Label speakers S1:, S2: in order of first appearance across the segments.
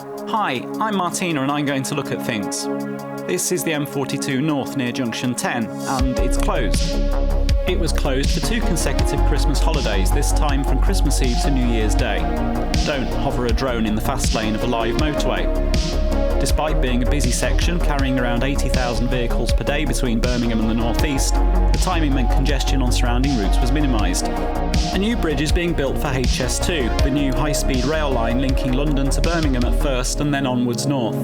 S1: Hi, I'm Martina and I'm going to look at things. This is the M42 North near Junction 10, and it's closed. It was closed for 2 consecutive Christmas holidays, this time from Christmas Eve to New Year's Day. Don't hover a drone in the fast lane of a live motorway. Despite being a busy section, carrying around 80,000 vehicles per day between Birmingham and the North East, the timing meant congestion on surrounding routes was minimised. A new bridge is being built for HS2, the new high-speed rail line linking London to Birmingham at first and then onwards north.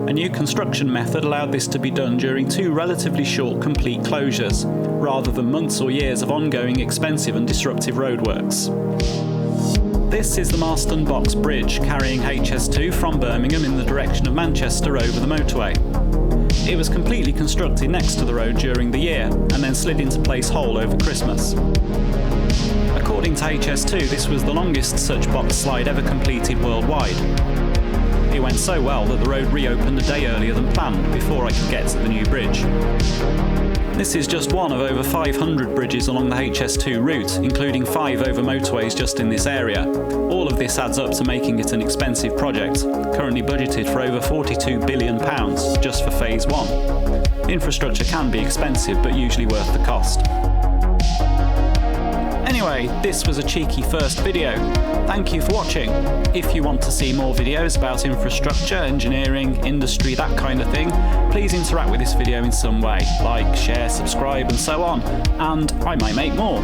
S1: A new construction method allowed this to be done during 2 relatively short complete closures, rather than months or years of ongoing expensive and disruptive roadworks. This is the Marston Box Bridge, carrying HS2 from Birmingham in the direction of Manchester over the motorway. It was completely constructed next to the road during the year, and then slid into place whole over Christmas. According to HS2, this was the longest such box slide ever completed worldwide. It went so well that the road reopened a day earlier than planned, before I could get to the new bridge. This is just one of over 500 bridges along the HS2 route, including 5 over motorways just in this area. All of this adds up to making it an expensive project, currently budgeted for over £42 billion just for Phase 1. Infrastructure can be expensive, but usually worth the cost. Anyway, this was a cheeky first video. Thank you for watching. If you want to see more videos about infrastructure, engineering, industry, that kind of thing, please interact with this video in some way. Like, share, subscribe and so on, and I might make more.